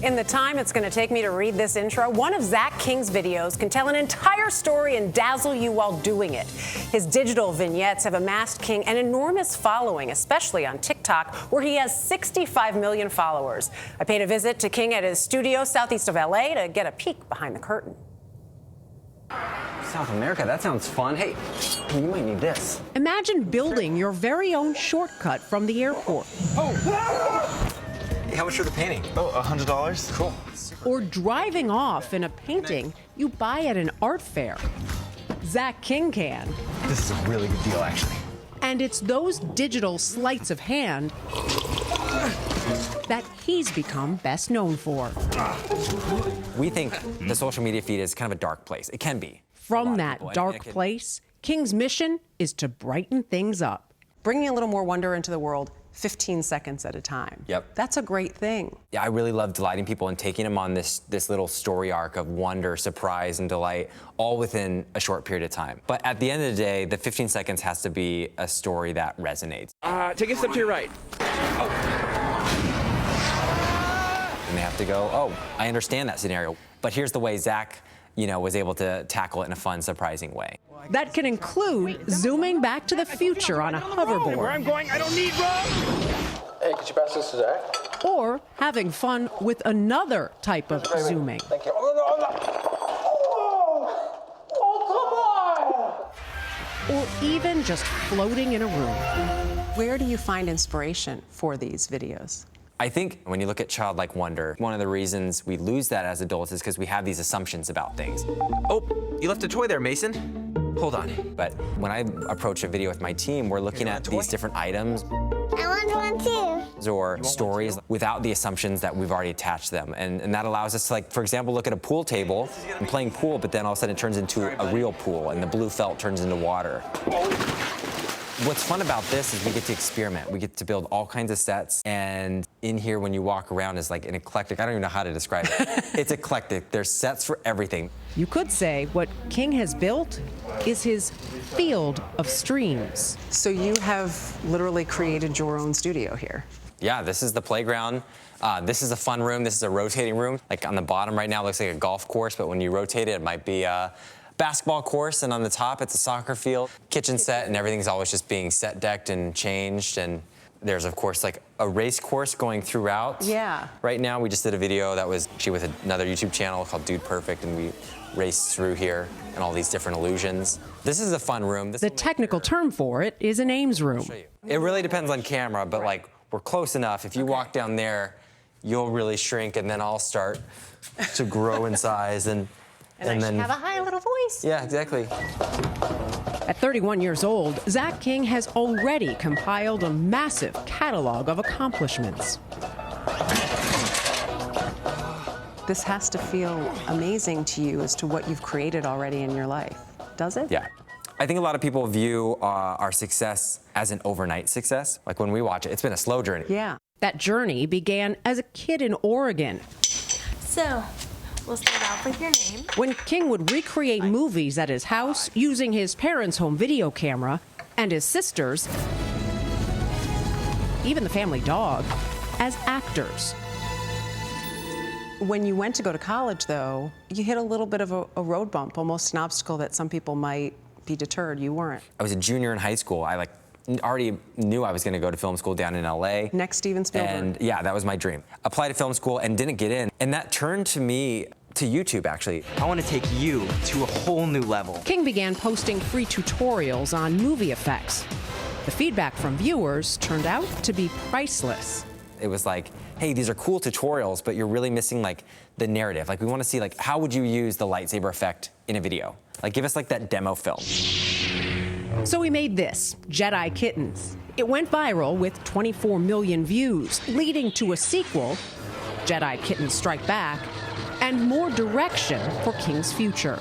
In the time it's going to take me to read this intro, one of Zach King's videos can tell an entire story and dazzle you while doing it. His digital vignettes have amassed King an enormous following, especially on TikTok, where he has 65 million followers. I paid a visit to King at his studio southeast of LA to get a peek behind the curtain. South America, that sounds fun. Hey, you might need this. Imagine building your very own shortcut from the airport. Hey, how much for the painting? Oh, $100? Cool. Or driving off in a painting you buy at an art fair. Zach King can. This is a really good deal, actually. And it's those digital sleights of hand that he's become best known for. We think the social media feed is kind of a dark place. It can be. From that dark place, King's mission is to brighten things up. Bringing a little more wonder into the world, 15 seconds at a time. Yep. That's a great thing. Yeah, I really love delighting people and taking them on this little story arc of wonder, surprise, and delight, all within a short period of time. But at the end of the day, the 15 seconds has to be a story that resonates. Take a step to your right. And they have to go, oh, I understand that scenario. But here's the way Zach, was able to tackle it in a fun, surprising way. That can include zooming back to the future on a hoverboard. Where I'm going, I don't need room. Hey, could you pass this to Zach? Or having fun with another type of zooming. Thank you. Oh, come on! Or even just floating in a room. Where do you find inspiration for these videos? I think when you look at childlike wonder, one of the reasons we lose that as adults is because we have these assumptions about things. Oh, you left a toy there, Mason. Hold on. But when I approach a video with my team, we're looking at these different items. I want one too. Or stories without the assumptions that we've already attached to them. And that allows us to, like, for example, look at a pool table and playing pool, but then all of a sudden it turns into a real pool and the blue felt turns into water. What's fun about this is we get to experiment. We get to build all kinds of sets, and in here when you walk around is like an eclectic, I don't even know how to describe it. It's eclectic. There's sets for everything. You could say what King has built is his field of streams. So you have literally created your own studio here. Yeah, this is the playground. This is a fun room. This is a rotating room. Like on the bottom right now, it looks like a golf course, but when you rotate it, it might be a basketball course, and on the top, it's a soccer field. Kitchen set, and everything's always just being set decked and changed. And there's, of course, like a race course going throughout. Yeah. Right now, we just did a video that was actually with another YouTube channel called Dude Perfect, and we raced through here and all these different illusions. This is a fun room. The technical term for it is an Ames room. It really depends on camera, but like we're close enough. If you walk down there, you'll really shrink, and then I'll start to grow in size, and then have a high little voice. Yeah, exactly. At 31 years old, Zach King has already compiled a massive catalog of accomplishments. This has to feel amazing to you as to what you've created already in your life. Does it? Yeah. I think a lot of people view our success as an overnight success. Like when we watch it, it's been a slow journey. Yeah. That journey began as a kid in Oregon. So, we'll start off with your name. When King would recreate movies at his house using his parents' home video camera and his sisters, even the family dog, as actors. When you went to go to college, though, you hit a little bit of a road bump, almost an obstacle that some people might be deterred. You weren't. I was a junior in high school. I already knew I was going to go to film school down in LA. Next Steven Spielberg. And yeah, that was my dream. Applied to film school and didn't get in. And that turned to me to YouTube, actually. I want to take you to a whole new level. King began posting free tutorials on movie effects. The feedback from viewers turned out to be priceless. It was like, hey, these are cool tutorials, but you're really missing like the narrative. Like we want to see like, how would you use the lightsaber effect in a video? Like give us like that demo film. So we made this, Jedi Kittens. It went viral with 24 million views, leading to a sequel, Jedi Kittens Strike Back, and more direction for King's future.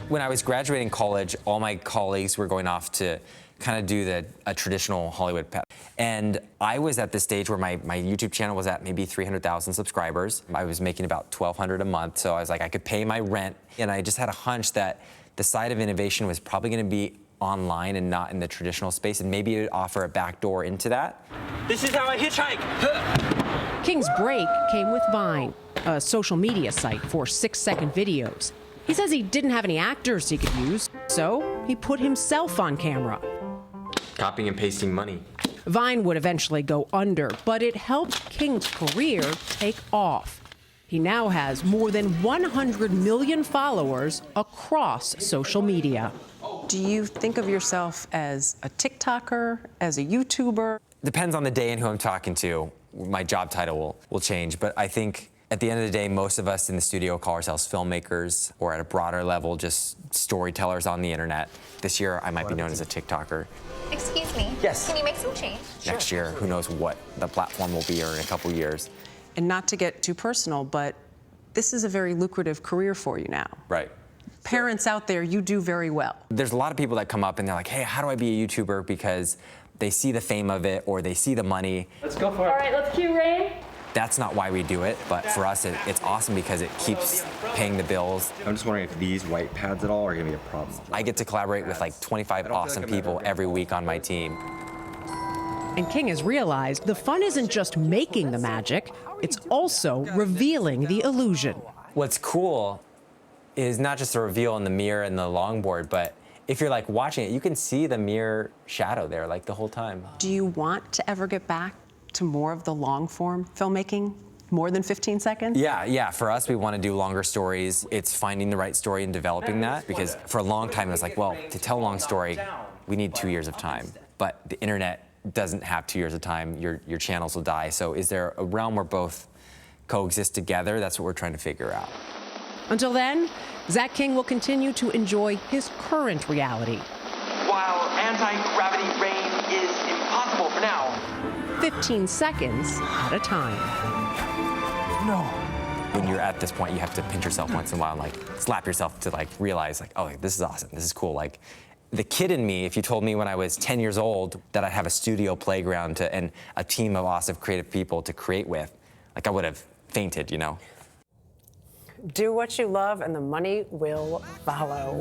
When I was graduating college, all my colleagues were going off to kind of do a traditional Hollywood path. And I was at the stage where my YouTube channel was at maybe 300,000 subscribers. I was making about $1,200 a month, so I was like, I could pay my rent. And I just had a hunch that the side of innovation was probably going to be online and not in the traditional space, and maybe it would offer a back door into that. This is how I hitchhike. King's break came with Vine. a social media site for 6-second videos. He says he didn't have any actors he could use, so he put himself on camera. Copying and pasting money. Vine would eventually go under, but it helped King's career take off. He now has more than 100 million followers across social media. Do you think of yourself as a TikToker, as a YouTuber? Depends on the day and who I'm talking to. My job title will change, but I think at the end of the day, most of us in the studio call ourselves filmmakers, or at a broader level, just storytellers on the internet. This year, I might be known as a TikToker. Excuse me. Yes. Can you make some change? Next year, who knows what the platform will be, or in a couple years. And not to get too personal, but this is a very lucrative career for you now. Right. Parents out there, you do very well. There's a lot of people that come up and they're like, hey, how do I be a YouTuber? Because they see the fame of it or they see the money. Let's go for it. All right, let's cue Rain. That's not why we do it, but for us, it's awesome because it keeps paying the bills. I'm just wondering if these white pads at all are gonna be a problem. I get to collaborate with like 25 awesome people every week on my team. And King has realized the fun isn't just making the magic, it's also revealing the illusion. What's cool is not just the reveal in the mirror and the longboard, but if you're like watching it, you can see the mirror shadow there like the whole time. Do you want to ever get back to more of the long form filmmaking? More than 15 seconds? Yeah, for us, we want to do longer stories. It's finding the right story and developing that, because for a long time, it was like, well, to tell a long story, we need 2 years of time. But the internet doesn't have 2 years of time. Your channels will die. So is there a realm where both coexist together? That's what we're trying to figure out. Until then, Zach King will continue to enjoy his current reality. While anti-gravity rain is impossible for now. 15 seconds at a time. No. When you're at this point, you have to pinch yourself once in a while and like slap yourself to like realize like, oh, this is awesome, this is cool. Like the kid in me, if you told me when I was 10 years old that I'd have a studio playground and a team of awesome creative people to create with, like I would have fainted, you know? Do what you love and the money will follow.